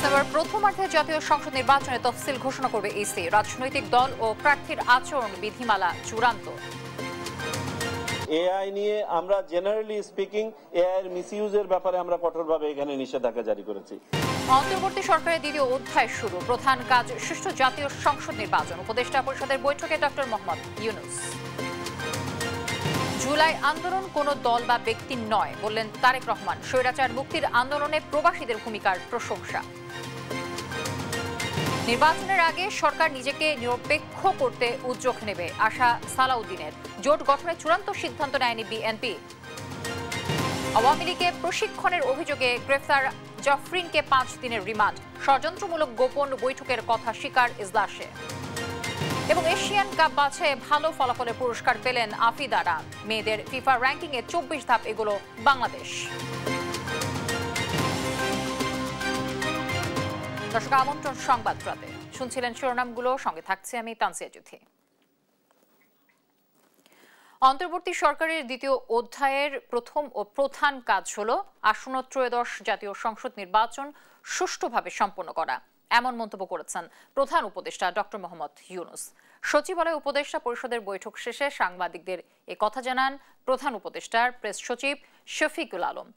December প্রথমার্ধে জাতীয় সংসদ নির্বাচনে তফসিল ঘোষণা করবে ইসি। রাজনৈতিক দল ও প্রার্থীর আচরণ বিধিমালা চূড়ান্ত। এআই নিয়ে আমরা জেনারেলি স্পিকিং এআই এর মিসইউজের ব্যাপারে আমরা কঠোরভাবে এখানে নিষেধাজ্ঞা জারি করেছি। অন্তর্বর্তী সরকারের দ্বিতীয় অধ্যায় শুরু। প্রধান কাজ সুষ্ঠু জাতীয় সংসদ নির্বাচন। উপদেষ্টা পরিষদের বৈঠকে ডক্টর মোহাম্মদ ইউনূস। জুলাই আন্দোলন কোনো দল বা ব্যক্তি নয় বললেন তারেক রহমান। স্বৈরাচার মুক্তির আন্দোলনে প্রবাসীদের ভূমিকার প্রশংসা। নির্বাচনের আগে সরকার নিজেকে নিরপেক্ষ করতে উদ্যোগ নেবে আশা সালাউদ্দিনের। জোট গঠনের চূড়ান্ত সিদ্ধান্ত নেয়নি বিএনপি। আওয়ামী লীগে প্রশিক্ষণের অভিযোগে গ্রেফতার জাফরিনকে 5 দিনের রিমান্ড। ষড়যন্ত্রমূলক গোপন বৈঠকের কথা স্বীকার ইজলাসে। এবং এশিয়ান কাপ বাছাইয়ে ভালো ফলাফলের পুরস্কার পেলেন আফিদারা। মেয়েদের ফিফা র্যাঙ্কিংয়ে 24 ধাপ এগোলো বাংলাদেশ। দর্শক, আমন্ত্রণ সংবাদ রাতে। শুনছিলেন শিরোনামগুলো, সঙ্গে থাকছে আমি তানসিয়া জুথি। অন্তর্বর্তী সরকারের দ্বিতীয় অধ্যায়ের প্রথম ও প্রধান কাজ হল আসন্ন ত্রয়োদশ জাতীয় সংসদ নির্বাচন সুষ্ঠুভাবে সম্পন্ন করা, এমন মন্তব্য করেছেন প্রধান উপদেষ্টা ডক্টর মোহাম্মদ ইউনূস। সচিবালয় উপদেষ্টা পরিষদের বৈঠক শেষে সাংবাদিকদের এ কথা জানান প্রধান উপদেষ্টার প্রেস সচিব শফিকুল আলম।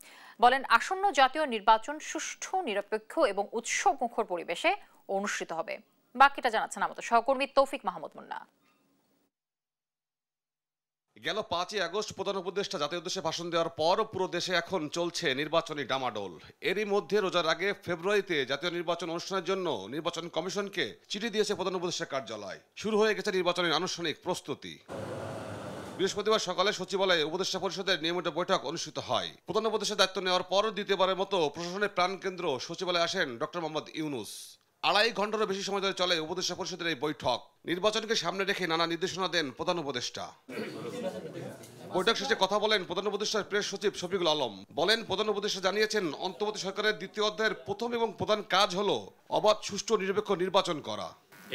বলেন, আসন্ন জাতীয় নির্বাচন সুষ্ঠু, নিরপেক্ষ এবং উৎসবমুখর পরিবেশে অনুষ্ঠিত হবে। বাকিটা জানাচ্ছেন আমাদের সহকর্মী তৌফিক মাহমুদ মুন্না। গেল 5ই আগস্ট প্রধান উপদেষ্টা জাতীয় উদ্দেশ্যে ভাষণ দেওয়ার পর পুরো দেশে এখন চলছে নির্বাচনী ডামাডোল। এরই মধ্যে রোজার আগে ফেব্রুয়ারিতে জাতীয় নির্বাচন অনুষ্ঠানের জন্য নির্বাচন কমিশনকে চিঠি দিয়েছে প্রধান উপদেষ্টা কার্যালয়। শুরু হয়ে গেছে নির্বাচনের আনুষ্ঠানিক প্রস্তুতি। বৃহস্পতিবার সকালে সচিবালয়ে উপদেষ্টা পরিষদের নিয়মিত বৈঠক অনুষ্ঠিত হয়। প্রধান উপদেষ্টার দায়িত্ব নেওয়ার পর দ্বিতীয়বারের মতো প্রশাসনের প্রাণকেন্দ্র সচিবালয়ে আসেন ডক্টর মোহাম্মদ ইউনূস। 2.5 ঘন্টারও বেশি সময় ধরে চলে উপদেষ্টা পরিষদের এই বৈঠক। নির্বাচনকে সামনে রেখে নানা নির্দেশনা দেন প্রধান উপদেষ্টা। বৈঠক শেষে কথা বলেন প্রধান উপদেষ্টার প্রেস সচিব শফিকুল আলম। বলেন, প্রধান উপদেষ্টা জানিয়েছেন অন্তর্বর্তী সরকারের দ্বিতীয় অধ্যায়ের প্রথম এবং প্রধান কাজ হলো অবাধ, সুষ্ঠু, নিরপেক্ষ নির্বাচন করা।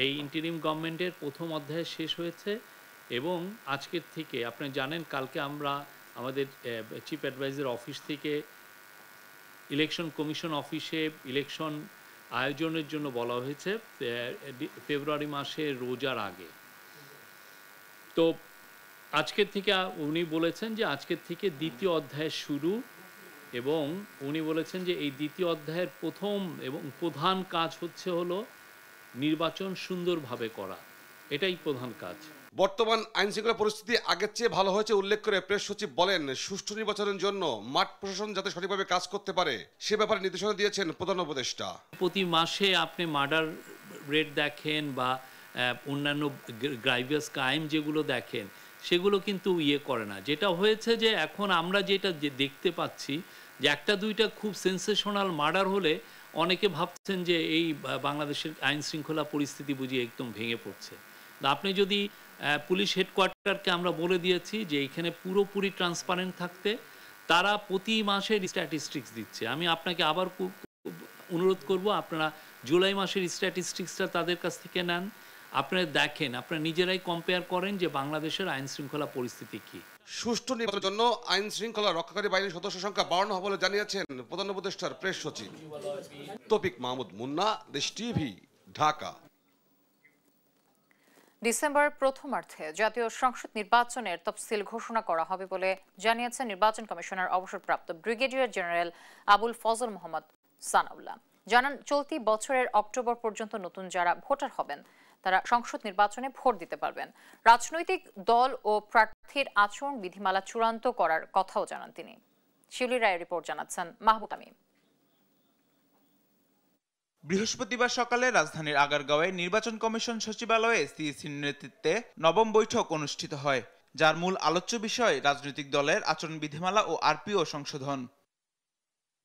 এই ইন্টারিম গভর্নমেন্টের প্রথম অধ্যায় শেষ হয়েছে এবং আজকের থেকে আপনি জানেন, কালকে আমরা আমাদের চিফ অ্যাডভাইজার অফিস থেকে ইলেকশন কমিশন অফিসে ইলেকশন আয়োজনের জন্য বলা হয়েছে ফেব্রুয়ারি মাসে রোজার আগে। তো আজকের থেকে উনি বলেছেন যে আজকের থেকে দ্বিতীয় অধ্যায় শুরু, এবং উনি বলেছেন যে এই দ্বিতীয় অধ্যায়ের প্রথম এবং প্রধান কাজ হলো নির্বাচন সুন্দরভাবে করা। এটাই প্রধান কাজ। বর্তমান আইনশৃঙ্খলা পরিস্থিতি আগের চেয়ে ভালো হয়েছে উল্লেখ করে প্রেস সচিব বলেন, সুষ্ঠু নির্বাচনের জন্য মাঠ প্রশাসন যাতে সঠিকভাবে কাজ করতে পারে সে ব্যাপারে নির্দেশনা দিয়েছেন প্রধান উপদেষ্টা। প্রতি মাসে আপনি মার্ডার রেট দেখেন বা অন্যান্য গ্রাইভিয়াস ক্রাইম যেগুলো দেখেন, সেগুলো কিন্তু করে না। যেটা হয়েছে যে এখন আমরা যেটা দেখতে পাচ্ছি যে একটা দুইটা খুব সেন্সেশনাল মার্ডার হলে অনেকে ভাবছেন যে এই বাংলাদেশের আইন শৃঙ্খলা পরিস্থিতি বুঝি একদম ভেঙে পড়ছে। আপনি যদি পুলিশ হেডকোয়ার্টারকে আমরা বলে দিয়েছি যে এখানে পুরোপুরি ট্রান্সপারেন্ট থাকতে, তারা প্রতি মাসের স্ট্যাটিস্টিক্স দিচ্ছে। আমি আপনাকে আবার অনুরোধ করব, আপনারা জুলাই মাসের স্ট্যাটিস্টিক্সটা তাদের কাছ থেকে নেন, আপনারা দেখেন, আপনারা নিজেরাই কম্পেয়ার করেন যে বাংলাদেশের আইন শৃঙ্খলা পরিস্থিতি কি। সুষ্ঠু নির্বাচনের জন্য আইন শৃঙ্খলা রক্ষাকারী বাহিনীর সদস্য সংখ্যা বাড়ানো হবে বলে জানিয়েছেন প্রধান উপদেষ্টার প্রেস সচিব। তৌফিক মাহমুদ মুন্না, দেশ টিভি, ঢাকা। ডিসেম্বর প্রথমার্ধে জাতীয় সংসদ নির্বাচনের তফসিল ঘোষণা করা হবে বলে জানিয়েছেন নির্বাচন কমিশনার অবসরপ্রাপ্ত ব্রিগেডিয়ার জেনারেল আবুল ফজল মোহাম্মদ সানাউল্লাহ। জানান, চলতি বছরের অক্টোবর পর্যন্ত নতুন যারা ভোটার হবেন তারা সংসদ নির্বাচনে ভোট দিতে পারবেন। রাজনৈতিক দল ও প্রার্থীর আচরণ বিধিমালা চূড়ান্ত করার কথাও জানান তিনি। শিউলি রায়ের রিপোর্ট জানাচ্ছেন মাহবুব আমিন। বৃহস্পতিবার সকালে রাজধানীর আগারগাঁওয়ে নির্বাচন কমিশন সচিবালয়ে সিইসির নেতৃত্বে নবম বৈঠক অনুষ্ঠিত হয়, যার মূল আলোচ্য বিষয় রাজনৈতিক দলের আচরণ বিধিমালা ও আরপিও সংশোধন।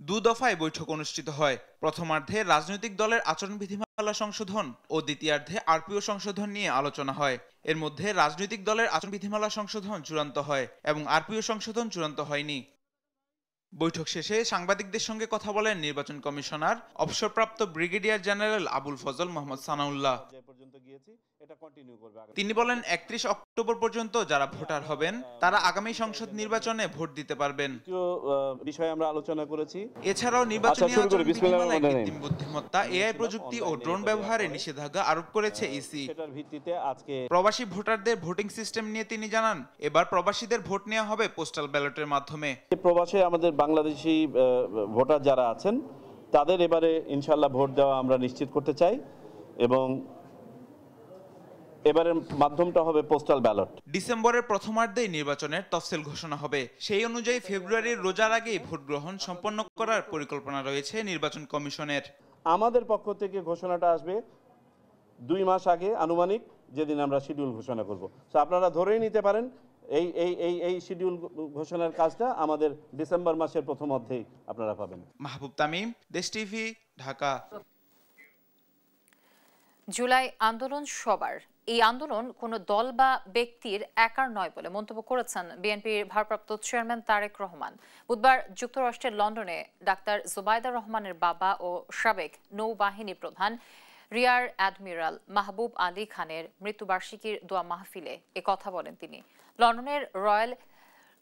2 দফায় বৈঠক অনুষ্ঠিত হয়। প্রথমার্ধে রাজনৈতিক দলের আচরণ বিধিমালা সংশোধন ও দ্বিতীয়ার্ধে আরপিও সংশোধন নিয়ে আলোচনা হয়। এর মধ্যে রাজনৈতিক দলের আচরণ বিধিমালা সংশোধন চূড়ান্ত হয় এবং আরপিও সংশোধন চূড়ান্ত হয়নি। বৈঠক শেষে সাংবাদিকদের সঙ্গে কথা বলেন নির্বাচন কমিশনার অবসরপ্রাপ্ত ব্রিগেডিয়ার জেনারেল আবুল ফজল মোহাম্মদ সানাউল্লাহ। তিনি বলেন 31 অক্টোবর পর্যন্ত যারা ভোটার হবেন তারা আগামী সংসদ নির্বাচনে ভোট দিতে পারবেন। বিষয়ে আমরা আলোচনা করেছি। এছাড়াও নির্বাচনী আচরণ বিধিমালায় কৃত্রিম বুদ্ধিমত্তা, এআই প্রযুক্তি ও ড্রোন ব্যবহারে নিষেধাজ্ঞা আরোপ করেছে ইসি। সেটার ভিত্তিতে আজকে প্রবাসী ভোটারদের ভোটিং সিস্টেম নিয়ে তিনি জানান, এবার প্রবাসীদের ভোট নেওয়া হবে পোস্টাল ব্যালটের মাধ্যমে। প্রবাসে আমাদের বাংলাদেশি ভোটার যারা আছেন তাদের এবারে ইনশাআল্লাহ ভোট দেওয়া আমরা নিশ্চিত করতে চাই এবং এবারের মাধ্যমটা হবে পোস্টাল ব্যালট। ডিসেম্বরের প্রথমার্ধেই নির্বাচনের তফসিল ঘোষণা হবে। সেই অনুযায়ী ফেব্রুয়ারির রোজার আগেই ভোট গ্রহণ সম্পন্ন করার পরিকল্পনা রয়েছে নির্বাচন কমিশনের। আমাদের পক্ষ থেকে ঘোষণাটা আসবে 2 মাস আগে আনুমানিক, যেদিন আমরা শিডিউল ঘোষণা করব। তো আপনারা ধরেই নিতে পারেন এই শিডিউল ঘোষণার কাজটা আমাদের ডিসেম্বর মাসের প্রথম অর্ধেই আপনারা পাবেন। মাহবুব তামিম, দেশ টিভি, ঢাকা। জুলাই আন্দোলন সবার, এই আন্দোলন কোনো দল বা ব্যক্তির একার নয় বলে মন্তব্য করেছেন বিএনপির ভারপ্রাপ্ত চেয়ারম্যান তারেক রহমান। বুধবার যুক্তরাষ্ট্রের লন্ডনে ডাক্তার জুবাইদা রহমানের বাবা ও সাবেক নৌবাহিনী প্রধান রিয়ার অ্যাডমিরাল মাহবুব আলী খানের মৃত্যুবার্ষিকীর দোয়া মাহফিলে কথা বলেন তিনি। লন্ডনের রয়্যাল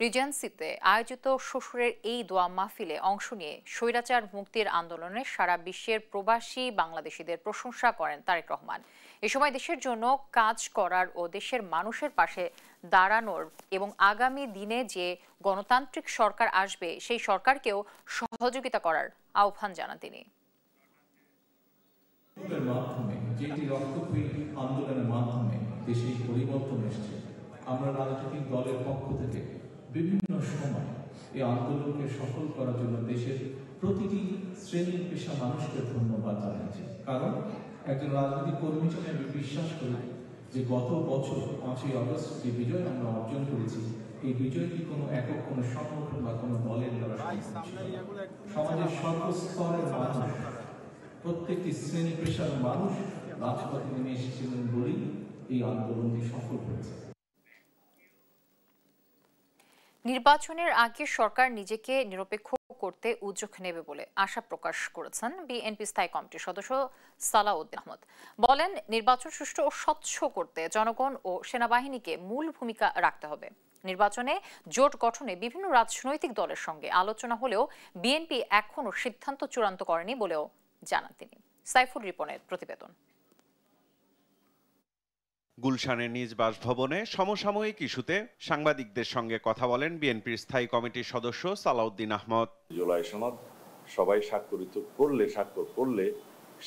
রিজেন্সিতে আয়োজিত শ্বশুরের এই দোয়া মাহফিলে অংশ নিয়ে স্বৈরাচার মুক্তির আন্দোলনে সারা বিশ্বের প্রবাসী বাংলাদেশিদের প্রশংসা করেন তারেক রহমান। এ সময় দেশের জন্য কাজ করার ও দেশের মানুষের পাশে দাঁড়ানোর এবং আগামী দিনে যে গণতান্ত্রিক সরকার আসবে সেই সরকারকেও সহযোগিতা করার আহ্বান জানান তিনি। আন্দোলনের মাধ্যমে দেশে পরিবর্তন এসেছে। আমরা রাজনৈতিক দলের পক্ষ থেকে বিভিন্ন সময় এই আন্দোলনকে সফল করার জন্য দেশের প্রতিটি শ্রেণীর পেশা মানুষকে ধন্যবাদ জানাচ্ছি। কারণ একজন রাজনৈতিক কর্মী হিসেবে আমি বিশ্বাস করি যে গত বছর 5ই আগস্ট যে বিজয় আমরা অর্জন করেছি, এই বিজয়টি কোনো একক কোনো সংগঠন বা কোনো দলের দ্বারা সমাজের সর্বস্তরের মানুষ, প্রত্যেকটি শ্রেণী পেশার মানুষ রাজপথে নেমে এসেছিলেন বলেই এই আন্দোলনটি সফল হয়েছে। নির্বাচনের আগে সরকার নিজেকে নিরপেক্ষ করতে উদ্যোগ নেবে বলে আশা প্রকাশ করেছেন বিএনপি স্থায়ী কমিটির সদস্য সালাউদ্দিন আহমদ। বলেন, নির্বাচন সুষ্ঠু ও স্বচ্ছ করতে জনগণ ও সেনাবাহিনীকে মূল ভূমিকা রাখতে হবে। নির্বাচনে জোট গঠনে বিভিন্ন রাজনৈতিক দলের সঙ্গে আলোচনা হলেও বিএনপি এখনও সিদ্ধান্ত চূড়ান্ত করেনি বলেও জানান তিনি। সাইফুল রিপনের প্রতিবেদন। গুলশানের নিজ বাসভবনে সমসাময়িক ইস্যুতে সাংবাদিকদের সঙ্গে কথা বলেন বিএনপির স্থায়ী কমিটির সদস্য সালাউদ্দিন আহমদ। জুলাই সনদ সবাই স্বাক্ষর করলে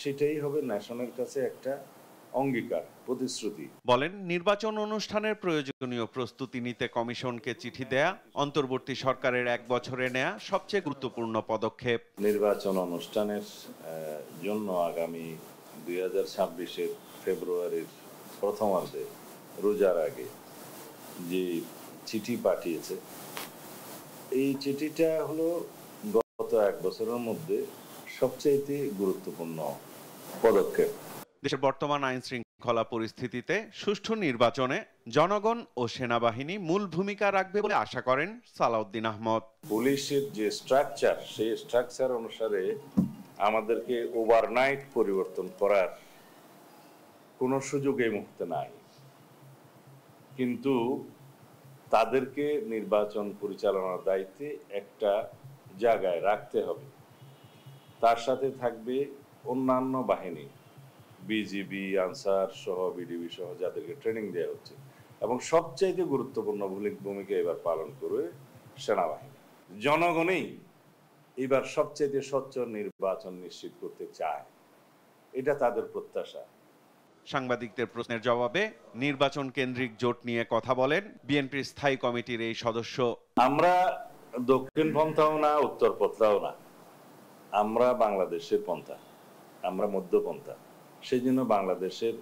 সেটাই হবে ন্যাশনের কাছে একটা অঙ্গীকার, প্রতিশ্রুতি। বলেন, নির্বাচন অনুষ্ঠানের প্রয়োজনীয় প্রস্তুতি নিতে কমিশনকে চিঠি দেয়া অন্তর্বর্তী সরকারের 1 বছরে নেয়া সবচেয়ে গুরুত্বপূর্ণ পদক্ষেপ। নির্বাচন অনুষ্ঠানের জন্য আগামী 2026-এর ফেব্রুয়ারির প্রথমার্ধে রোজার আগে যে চিঠি পাঠিয়েছে, এই চিঠিটা হলো গত 1 বছরের মধ্যে সবচেয়ে গুরুত্বপূর্ণ পদক্ষেপ। দেশের বর্তমান আইন শৃঙ্খলা পরিস্থিতিতে সুষ্ঠু নির্বাচনে জনগণ ও সেনাবাহিনী মূল ভূমিকা রাখবে বলে আশা করেন সালাউদ্দিন আহমদ। পুলিশের যে স্ট্রাকচার, সেই স্ট্রাকচার অনুসারে আমাদেরকে ওভারনাইট পরিবর্তন করার কোনো সুযোগ এই মুহূর্তে নাই, কিন্তু তাদেরকে নির্বাচন পরিচালনার দায়িত্বে একটা জায়গায় রাখতে হবে। তার সাথে থাকবে অন্যান্য বাহিনী, বিজিবি, আনসার সহ, বিডিবি সহ, যাদেরকে ট্রেনিং দেওয়া হচ্ছে, এবং সবচাইতে গুরুত্বপূর্ণ ভূমিকা এবার পালন করবে সেনাবাহিনী। জনগণই এবার সবচাইতে স্বচ্ছ নির্বাচন নিশ্চিত করতে চায়, এটা তাদের প্রত্যাশা। সাংবাদিকদের প্রশ্নের জবাবে নির্বাচন কেন্দ্রিক জোট নিয়ে কথা বলেন বিএনপির স্থায়ী কমিটির এই সদস্য। আমরা দক্ষিণ পন্থাও না, উত্তর পন্থাও না, আমরা বাংলাদেশের পন্থা, আমরা মধ্যপন্থা। সেই জন্য বাংলাদেশের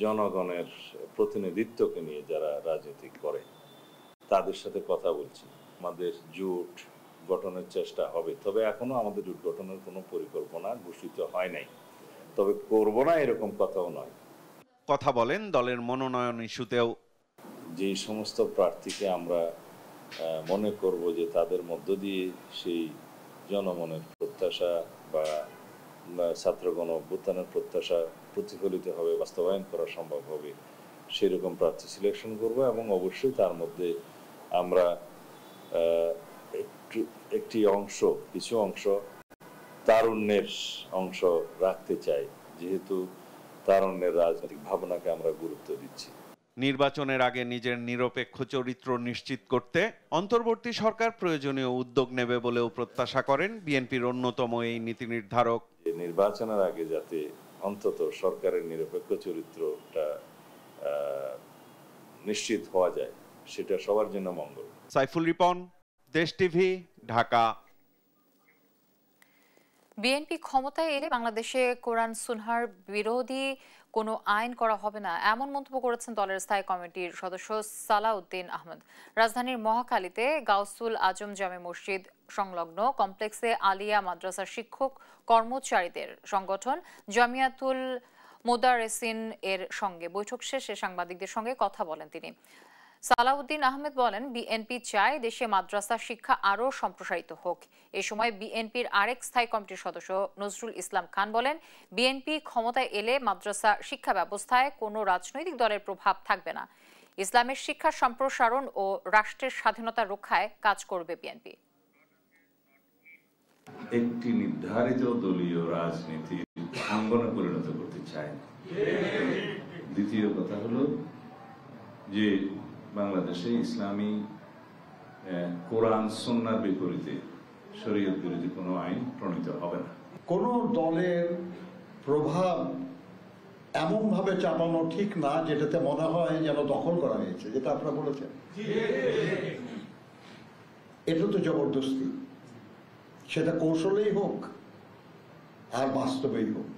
জনগণের প্রতিনিধিত্বকে নিয়ে যারা রাজনীতি করে তাদের সাথে কথা বলছি। আমাদের জোট গঠনের চেষ্টা হবে, তবে এখনো আমাদের জোট গঠনের কোনো পরিকল্পনা ঘোষিত হয় নাই, তবে করব না এরকম কথাও নয়। কথা বলেন দলের মনোনয়ন ইস্যুতেও। যে সমস্ত প্রার্থীকে আমরা মনে করব যে তাদের মধ্য দিয়ে সেই জনমনের প্রত্যাশা বা ছাত্রগণ অভ্যুত্থানের প্রত্যাশা প্রতিফলিত হবে, বাস্তবায়ন করা সম্ভব হবে, সেরকম প্রার্থী সিলেকশন করব এবং অবশ্যই তার মধ্যে আমরা কিছু অংশ তারুণ্যের অংশ রাখতে চাই, যেহেতু তারুণ্যের রাজনৈতিক ভাবনাকে আমরা গুরুত্ব দিচ্ছি। নির্বাচনের আগে নিজের নিরপেক্ষ চরিত্র নিশ্চিত করতে অন্তর্বর্তী সরকার প্রয়োজনীয় উদ্যোগ নেবে বলেও প্রত্যাশা করেন বিএনপির অন্যতম এই নীতি নির্ধারক। নির্বাচনের আগে যাতে অন্তত সরকারের নিরপেক্ষ চরিত্রটা নিশ্চিত হওয়া যায়, সেটা সবার জন্য মঙ্গল। সাইফুল রিপন, দেশ টিভি, ঢাকা। বিএনপি ক্ষমতায় এলে বাংলাদেশে কোরআন সুন্নাহর বিরোধী কোনো আইন করা হবে না, এমন মন্তব্য করেছেন দলের স্থায়ী কমিটির সদস্য সালাউদ্দিন আহমেদ। রাজধানীর মহাখালীতে গাউসুল আজম জামে মসজিদ সংলগ্ন কমপ্লেক্সে আলিয়া মাদ্রাসার শিক্ষক কর্মচারীদের সংগঠন জামিয়াতুল মোদারেসিন এর সঙ্গে বৈঠক শেষে সাংবাদিকদের সঙ্গে কথা বলেন তিনি। সালাউদ্দিন আহমেদ বলেন, বিএনপি চায় দেশে মাদ্রাসা শিক্ষা আরও সম্প্রসারিত হোক। এ সময় বিএনপির আরেক স্থায়ী কমিটির সদস্য নজরুল ইসলাম খান বলেন, বিএনপি ক্ষমতায় এলে মাদ্রাসা শিক্ষা ব্যবস্থায় কোনো রাজনৈতিক দলের প্রভাব থাকবে না। ইসলামের শিক্ষা সম্প্রসারণ ও রাষ্ট্রের স্বাধীনতা রক্ষায় কাজ করবে বিএনপি। একটি নির্ধারিত দলীয় রাজনীতির অঙ্গনে পরিণত করতে চায় না। দ্বিতীয় কথা হলো যে বাংলাদেশে ইসলামী কোরআন সুন্নাহর বিপরীতে শরীয়ত বিরোধী কোনো আইন প্রণীত হবে না। কোন দলের প্রভাব এমন ভাবে চাপানো ঠিক না যেটাতে মনে হয় যেন দখল করা হয়েছে, যেটা আপনারা বলেছেন। এটা তো জবরদস্তি, সেটা কৌশলেই হোক আর বাস্তবেই হোক।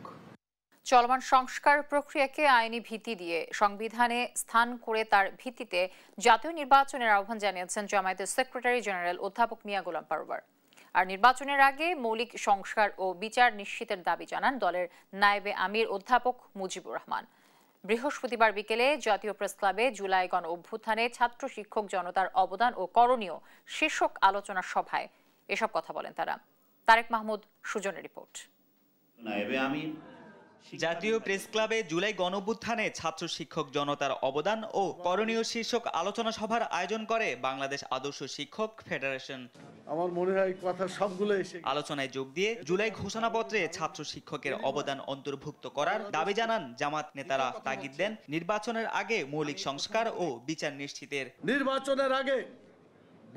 চলমান সংস্কার প্রক্রিয়াকে আইনি ভিত্তি দিয়ে সংবিধানে স্থান করে তার ভিত্তিতে জাতীয় নির্বাচনের আহ্বান জানিয়েছেন জামায়াতের সেক্রেটারি জেনারেল অধ্যাপক মিয়া গোলাম পরোয়ার। আর নির্বাচনের আগে মৌলিক সংস্কার ও বিচার নিশ্চিতের দাবি জানান দলের নায়েবে আমির অধ্যাপক মুজিবুর রহমান। বৃহস্পতিবার বিকেলে জাতীয় প্রেস ক্লাবে জুলাই গণ অভ্যুত্থানে ছাত্র শিক্ষক জনতার অবদান ও করণীয় শীর্ষক আলোচনা সভায় এসব কথা বলেন তারা। তারেক মাহমুদ সুজনের রিপোর্ট। নায়েবে আমির জাতীয় প্রেস ক্লাবে জুলাই গণঅভ্যুত্থানে ছাত্র শিক্ষক জনতার অবদান ও করণীয় শীর্ষক আলোচনা সভার আয়োজন করে বাংলাদেশ আদর্শ শিক্ষক ফেডারেশন। আমার মনে হয় কথা সবগুলো এসে আলোচনায় যোগ দিয়ে জুলাই ঘোষণাপত্রে ছাত্র শিক্ষকের অবদান অন্তর্ভুক্ত করার দাবি জানান জামাত নেতারা। তাগিদ দেন নির্বাচনের আগে মৌলিক সংস্কার ও বিচার নিশ্চিতের। নির্বাচনের আগে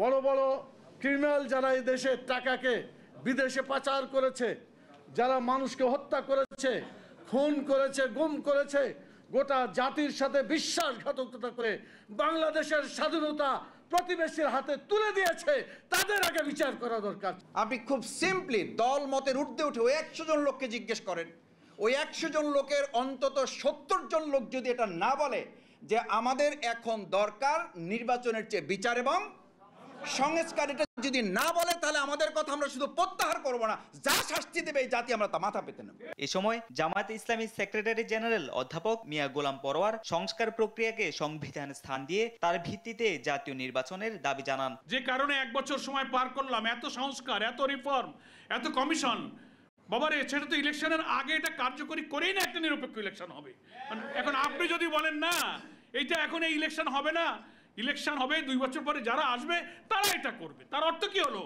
বড় বড় ক্রিমিনাল যারা এই দেশের টাকাকে বিদেশে পাচার করেছে, যারা মানুষকে হত্যা করেছে, খুন করেছে, গুম করেছে, গোটা জাতির সাথে বিশ্বাসঘাতকতা করে বাংলাদেশের স্বাধীনতা প্রতিবেশীর হাতে তুলে দিয়েছে, তাদের আগে বিচার করা দরকার। আপনি খুব সিম্পলি দল মতের ঊর্ধ্বে উঠে ওই 100 জন লোককে জিজ্ঞেস করেন, ওই 100 জন লোকের অন্তত 70 জন লোক যদি এটা না বলে যে আমাদের এখন দরকার নির্বাচনের চেয়ে বিচার এবং সংস্কার, এটা যদি না বলে তাহলে আমাদের কথা আমরা শুধু প্রত্যাহার করব না, যা শাস্তি দেবে এই জাতি আমরা তা মাথা পেতে নেব। এ সময় জামায়াতে ইসলামী সেক্রেটারি জেনারেল অধ্যাপক মিয়া গোলাম পরোয়ার সংস্কার প্রক্রিয়াকে সংবিধানে স্থান দিয়ে তার ভিত্তিতে জাতীয় নির্বাচনের দাবি জানান। যে কারণে 1 বছর সময় পার করলাম, এত সংস্কার, এত রিফর্ম, এত কমিশন, বাবারে সেটা তো ইলেকশনের আগে এটা কার্যকরী করেই না একটা নিরপেক্ষ ইলেকশন হবে। এখন আপনি যদি বলেন না এইটা এখন এই ইলেকশন হবে না, ইলেকশন হবে 2 বছর পরে, যারা আসবে তারা এটা করবে, তার অর্থ কি হলো?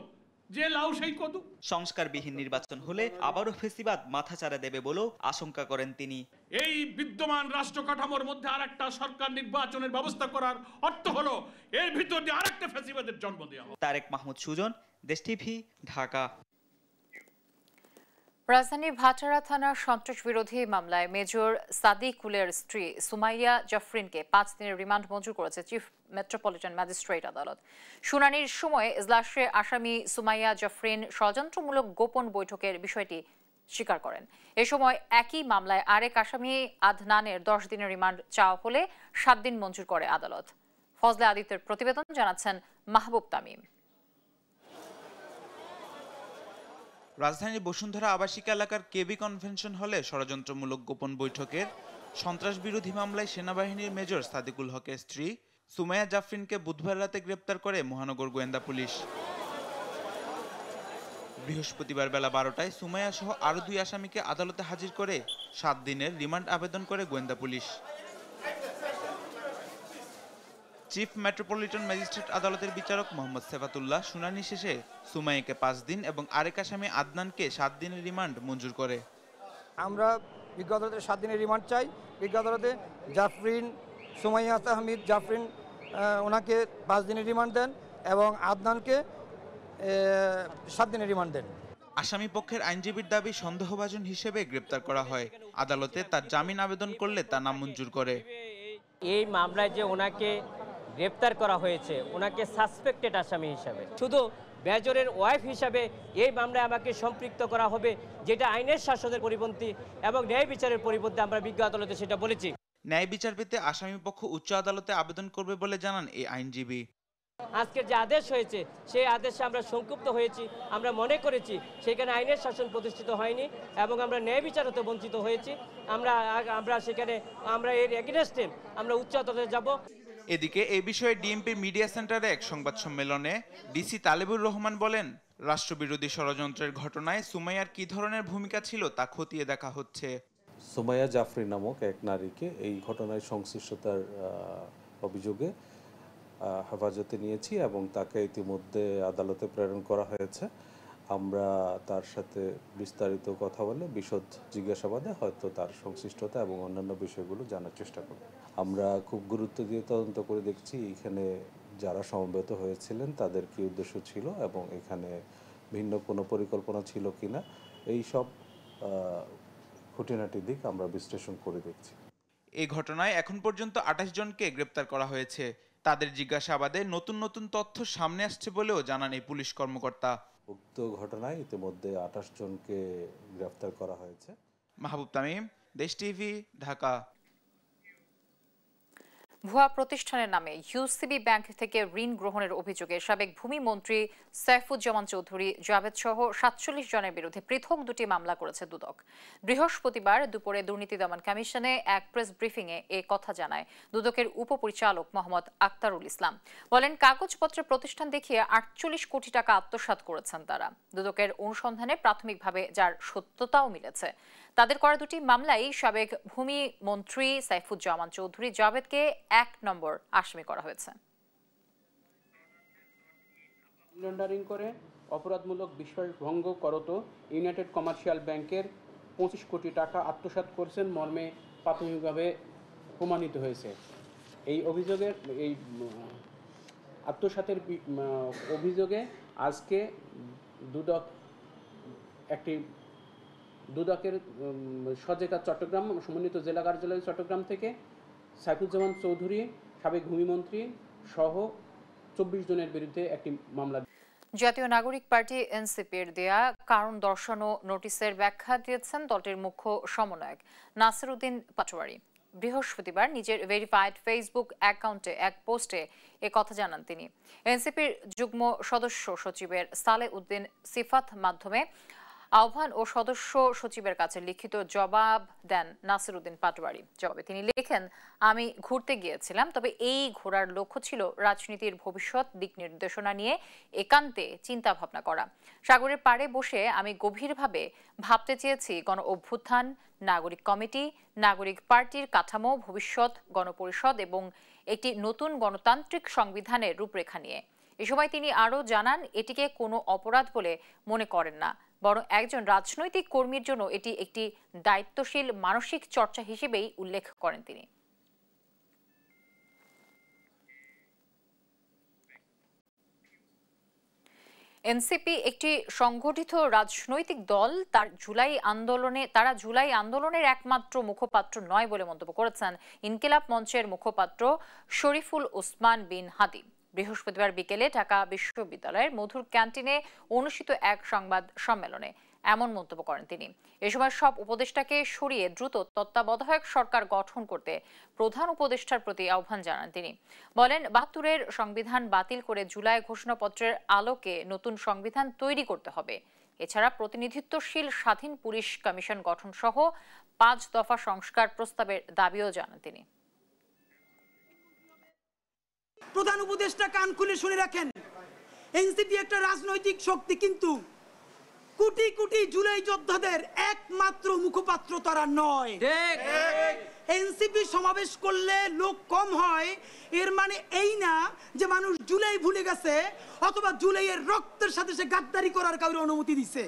যে লাউ সেই কদু। সংস্কারবিহীন নির্বাচন হলে আবারও ফেসিবাদ মাথাচাড়া দেবে বলেও আশঙ্কা করেন তিনি। এই বিদ্যমান রাষ্ট্র কাঠামোর মধ্যে আরেকটা সরকার নির্বাচনের ব্যবস্থা করার অর্থ হলো এর ভিতর দিয়ে আরেকটা ফেসিবাদের জন্ম দেওয়া হবে। তারেক মাহমুদ সুজন, দেশ টিভি, ঢাকা। রাজধানীর ভাটারা থানার সন্ত্রাস বিরোধী মামলায় মেজর সাদিকুলের স্ত্রী সুমাইয়া জাফরিনকে 5 দিনের রিমান্ড মঞ্জুর করেছে চিফ মেট্রোপলিটন ম্যাজিস্ট্রেট আদালত। শুনানির সময় এজলাসে আসামি সুমাইয়া জাফরিন ষড়যন্ত্রমূলক গোপন বৈঠকের বিষয়টি স্বীকার করেন। এ সময় একই মামলায় আরেক আসামি আদনানের 10 দিনের রিমান্ড চাওয়া হলে 7 দিন মঞ্জুর করে আদালত। ফজলে আদিত্যের প্রতিবেদন, জানাচ্ছেন মাহবুব তামিম। রাজধানীর বসুন্ধরা আবাসিক এলাকার কেবি কনভেনশন হলে ষড়যন্ত্রমূলক গোপন বৈঠকের সন্ত্রাস বিরোধী মামলায় সেনাবাহিনীর মেজর সাদিকুল হকের স্ত্রী সুমাইয়া জাফরিনকে বুধবার রাতে গ্রেপ্তার করে মহানগর গোয়েন্দা পুলিশ। বৃহস্পতিবার বেলা 12টায় সুমাইয়া সহ আরও 2 আসামিকে আদালতে হাজির করে 7 দিনের রিমান্ড আবেদন করে গোয়েন্দা পুলিশ। চিফ মেট্রোপলিটন ম্যাজিস্ট্রেট আদালতের বিচারক মোহাম্মদ সেফাতুল্লাহ শুনানি শেষে সুমাইয়াকে 5 দিন এবং আরেক আসামি আদনানকে 7 দিনের রিমান্ড মঞ্জুর করে। আমরা বিজ্ঞ আদালতে 7 দিনের রিমান্ড চাই। বিজ্ঞ আদালতে জাফরিন, সুমাইয়া আহমেদ জাফরিন ওনাকে 5 দিনের রিমান্ড দেন এবং আদনানকে 7 দিনের রিমান্ড দেন। আসামি পক্ষের আইনজীবীর দাবি সন্দেহভাজন হিসেবে গ্রেপ্তার করা হয়। আদালতে তার জামিন আবেদন করলে তা নামঞ্জুর করে। এই মামলায় যে ওনাকে গ্রেপ্তার করা হয়েছে, ওনাকে সাসপেক্টেড আসামি হিসাবে, শুধু মেজরের ওয়াইফ হিসাবে এই মামলায় আমাকে সম্পৃক্ত করা হবে, যেটা আইনের শাসনের পরিপন্থী এবং ন্যায় বিচারের পরিপন্থী। আমরা বিজ্ঞ আদালতে সেটা বলেছি। ন্যায় বিচার পেতে আসামি পক্ষ উচ্চ আদালতে আবেদন করবে বলে জানান এই আইনজীবী। আজকের যে আদেশ হয়েছে সেই আদেশে আমরা সংক্ষুব্ধ হয়েছি। আমরা মনে করেছি সেখানে আইনের শাসন প্রতিষ্ঠিত হয়নি এবং আমরা ন্যায় বিচার হতে বঞ্চিত হয়েছি। আমরা সেখানে এর এগেইনস্টে আমরা উচ্চ আদালতে যাব। এদিকে এই বিষয়ে ডিএমপির মিডিয়া সেন্টারে এক সংবাদ সম্মেলনে ডিসি তালেবুর রহমান বলেন, রাষ্ট্রবিরোধী ষড়যন্ত্রের ঘটনায় সুমাইয়ার কি ধরনের ভূমিকা ছিল তা খতিয়ে দেখা হচ্ছে। সুমাইয়া জাফরি নামক এক নারীকে এই ঘটনায় সংশ্লিষ্টতার অভিযোগে হেফাজতে নিয়েছি এবং তাকে ইতিমধ্যে আদালতে প্রেরণ করা হয়েছে। আমরা তার সাথে বিস্তারিত কথা বলে বিশদ জিজ্ঞাসাবাদে হয়তো তার সংশ্লিষ্টতা এবং অন্যান্য বিষয়গুলো জানার চেষ্টা করব। আমরা খুব গুরুত্ব দিয়ে তদন্ত করে দেখছি এখানে যারা সমবেত হয়েছিলেন তাদের কি উদ্দেশ্য ছিল এবং এখানে ভিন্ন কোনো পরিকল্পনা ছিল কিনা, এই সব খুঁটিনাটি দিক আমরা বিশ্লেষণ করে দেখছি। এই ঘটনায় এখন পর্যন্ত 28 জনকে গ্রেপ্তার করা হয়েছে। তাদের জিজ্ঞাসাবাদে নতুন নতুন তথ্য সামনে আসছে বলেও জানান এই পুলিশ কর্মকর্তা। উক্ত ঘটনায় ইতিমধ্যে 28 জনকে গ্রেফতার করা হয়েছে। মাহবুব তামিম, দেশ টিভি, ঢাকা। ভুয়া প্রতিষ্ঠানের নামে ইউসিবি ব্যাংক থেকে ঋণ গ্রহণের অভিযোগে সাবেক ভূমি মন্ত্রী সাইফুজ্জামান চৌধুরী, জাভেদ সহ 47 জনের বিরুদ্ধে পৃথক 2টি মামলা করেছে দুদক। বৃহস্পতিবার দুপুরে দুর্নীতি দমন কমিশনে এক প্রেস ব্রিফিংয়ে এ কথা জানায় দুদকের উপপরিচালক মোহাম্মদ আক্তারুল ইসলাম। বলেন, কাগজপত্রে প্রতিষ্ঠান দেখিয়ে 48 কোটি টাকা আত্মসাৎ করেছেন তারা। দুদকের অনুসন্ধানে প্রাথমিকভাবে যার সত্যতাও মিলেছে। তাদের করা 2টি মামলায় সাবেক ভূমি মন্ত্রী সাইফুজ্জামান চৌধুরী, জাভেদকে 1 নম্বর আসামি করা হয়েছে। লন্ডারিং করে অপরাধমূলক বিশ্বাসভঙ্গ করত ইউনাইটেড কমার্শিয়াল ব্যাংকের 25 কোটি টাকা আত্মসাৎ করেছেন মর্মে প্রাথমিকভাবে প্রমাণিত হয়েছে। এই অভিযোগের আত্মসাতের অভিযোগে আজকে দুদকের সজেকা চট্টগ্রাম সমন্বিত জেলা কার্যালয় চট্টগ্রাম থেকে সাইফুজ্জামান চৌধুরী, সাবেক ভূমিমন্ত্রী সহ 24 জনের বিরুদ্ধে একটি মামলা। জাতীয় নাগরিক পার্টি এনসিপির দেয়া কারণ দর্শানো নোটিশের ব্যাখ্যা দিয়েছেন দলটির মুখ্য সমন্বয়ক নাসির উদ্দিন পাটোয়ারি। বৃহস্পতিবার নিজের ভেরিফাইড ফেসবুক অ্যাকাউন্টে এক পোস্টে এ কথা জানান তিনি। এনসিপির যুগ্ম সদস্য সচিবের সালে উদ্দিন সিফাত মাধ্যমে আহ্বান ও সদস্য সচিবের কাছে লিখিত জবাব দেন নাসির উদ্দিন পাটোয়ারি। জবাবে তিনি লেখেন, আমি ঘুরতে গিয়েছিলাম, তবে এই ঘোরার লক্ষ্য ছিল রাজনীতির ভবিষ্যৎ দিক নির্দেশনা নিয়ে একান্তে চিন্তা ভাবনা করা। সাগরের পাড়ে বসে আমি গভীরভাবে ভাবতে চেয়েছি গণ অভ্যুত্থান, নাগরিক কমিটি, নাগরিক পার্টির কাঠামো, ভবিষ্যৎ গণপরিষদ এবং একটি নতুন গণতান্ত্রিক সংবিধানের রূপরেখা নিয়ে। এ সময় তিনি আরও জানান, এটিকে কোনো অপরাধ বলে মনে করেন না, বরং একজন রাজনৈতিক কর্মীর জন্য এটি একটি দায়িত্বশীল মানসিক চর্চা হিসেবেই উল্লেখ করেন তিনি। এনসিপি একটি সংগঠিত রাজনৈতিক দল। তারা জুলাই আন্দোলনের একমাত্র মুখপাত্র নয় বলে মন্তব্য করেছেন ইনকিলাব মঞ্চের মুখপাত্র শরীফুল ওসমান বিন হাদি। বৃহস্পতিবার বিকেলে ঢাকা বিশ্ববিদ্যালয়ের মধুর ক্যান্টিনে অনুষ্ঠিত এক সংবাদ সম্মেলনে এমন মন্তব্য করেন তিনি। এ সময় সব উপদেষ্টাকে সরিয়ে দ্রুত তত্ত্বাবধায়ক সরকার গঠন করতে প্রধান উপদেষ্টার প্রতি আহ্বান জানান তিনি। বলেন, ৭২-এর সংবিধান বাতিল করে জুলাই ঘোষণাপত্রের আলোকে নতুন সংবিধান তৈরি করতে হবে। এছাড়া প্রতিনিধিত্বশীল স্বাধীন পুলিশ কমিশন গঠন সহ ৫ দফা সংস্কার প্রস্তাবের দাবিও জানান তিনি। প্রধান উপদেষ্টা কান খুলে শুনে রাখেন, এনসিপি একটা রাজনৈতিক শক্তি, কিন্তু কোটি কোটি জুলাই যোদ্ধাদের একমাত্র মুখপাত্র তারা নয়। এনসিপি সমাবেশ করলে লোক কম হয় এর মানে এই না যে মানুষ জুলাই ভুলে গেছে অথবা জুলাইয়ের রক্তের সাথে সে গাদ্দারি করার কাউকে অনুমতি দিছে।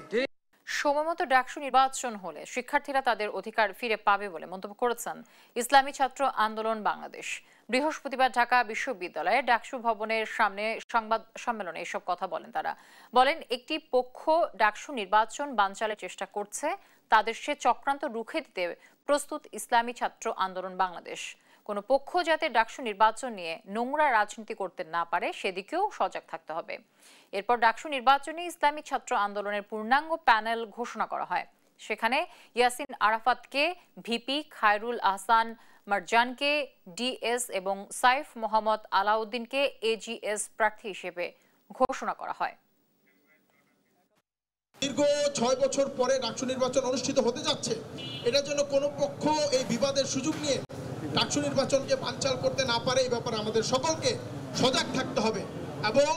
সময়মতো ডাকসু নির্বাচন হলে শিক্ষার্থীরা তাদের অধিকার ফিরে পাবে বলে মন্তব্য করেছেন ইসলামী ছাত্র আন্দোলন বাংলাদেশ। বৃহস্পতিবার ঢাকা বিশ্ববিদ্যালয়ে ডাকসু ভবনের সামনে সংবাদ সম্মেলনে এসব কথা বলেন তারা। বলেন, একটি পক্ষ ডাকসু নির্বাচন বানচালের চেষ্টা করছে, তাদের সে চক্রান্ত রুখে দিতে প্রস্তুত ইসলামী ছাত্র আন্দোলন বাংলাদেশ। কোনো পক্ষ যাতে ডাকসু নির্বাচন নিয়ে নোংরা রাজনীতি করতে না পারে সেদিকেও সজাগ থাকতে হবে। এরপর ডাকসু নির্বাচনে ইসলামী ছাত্র আন্দোলনের পূর্ণাঙ্গ প্যানেল ঘোষণা করা হয়। সেখানে ইয়াসিন আরাফাতকে ভিপি, খায়রুল আহসান মারজানকে ডিএস এবং সাইফ মোহাম্মদ আলাউদ্দিনকে এজিএস প্রার্থী হিসেবে ঘোষণা করা হয়। দীর্ঘ 6 বছর পরে ডাকসু নির্বাচন অনুষ্ঠিত হতে যাচ্ছে। এটার জন্য কোনো পক্ষ এই বিবাদের সুযোগ নিয়ে ডাকসু নির্বাচনকে বানচাল করতে না পারে এই ব্যাপারে আমাদের সকলকে সজাগ থাকতে হবে। এবং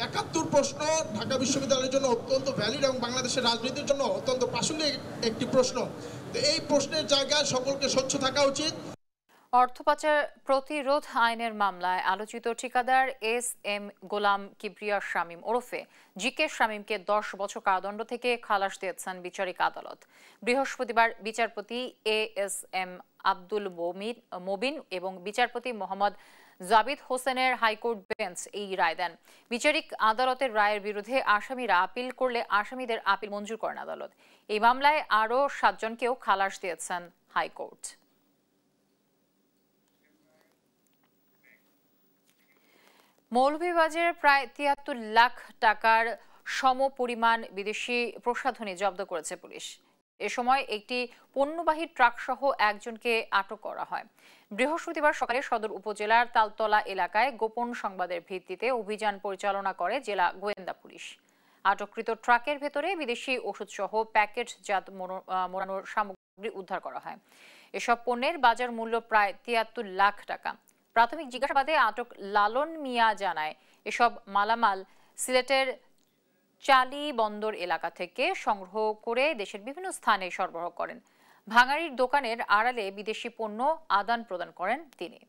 ৭১ প্রশ্ন ঢাকা বিশ্ববিদ্যালয়ের জন্য অত্যন্ত ভ্যালিড এবং বাংলাদেশের রাজনীতির জন্য অত্যন্ত প্রাসঙ্গিক একটি প্রশ্ন। তো এই প্রশ্নের জায়গায় সকলকে স্বচ্ছ থাকা উচিত। অর্থ পাচার প্রতিরোধ আইনের মামলায় আলোচিত ঠিকাদার এস.এম. গোলাম কিবরিয়া শামীম ওরফে জি.কে. শামীমকে 10 বছর কারাদণ্ড থেকে খালাস দিয়েছেন বিচারিক আদালত। বৃহস্পতিবার বিচারপতি এ.এস.এম. আব্দুল মবিন এবং বিচারপতি মোহাম্মদ জাবিদ হোসেনের হাইকোর্ট বেঞ্চ এই রায় দেন। বিচারিক আদালতের রায়ের বিরুদ্ধে আসামিরা আপিল করলে আসামিদের আপিল মঞ্জুর করেন আদালত। এই মামলায় আরও 7 জনকেও খালাস দিয়েছেন হাইকোর্ট। মৌলভীবাজারে প্রায় ৭৩ লাখ টাকার সমপরিমাণ বিদেশি প্রসাধনী জব্দ করেছে পুলিশ। এ সময় একটি পণ্যবাহী ট্রাক সহ একজনকে আটক করা হয়। বৃহস্পতিবার সকালে সদর উপজেলার তালতলা এলাকায় গোপন সংবাদের ভিত্তিতে অভিযান পরিচালনা করে জেলা গোয়েন্দা পুলিশ। আটককৃত ট্রাকের ভেতরে বিদেশি ওষুধ সহ প্যাকেটজাত মোড়ানোর সামগ্রী উদ্ধার করা হয়। এসব পণ্যের বাজার মূল্য প্রায় ৭৩ লাখ টাকা। প্রাথমিক জিজ্ঞাসাবাদে আটক লালন মিয়া জানায়, এসব মালামাল সিলেটের চালি বন্দর এলাকা থেকে সংগ্রহ করে দেশের বিভিন্ন স্থানে সরবরাহ করেন। ভাঙাড়ির দোকানের আড়ালে বিদেশি পণ্য আদান প্রদান করেন তিনি।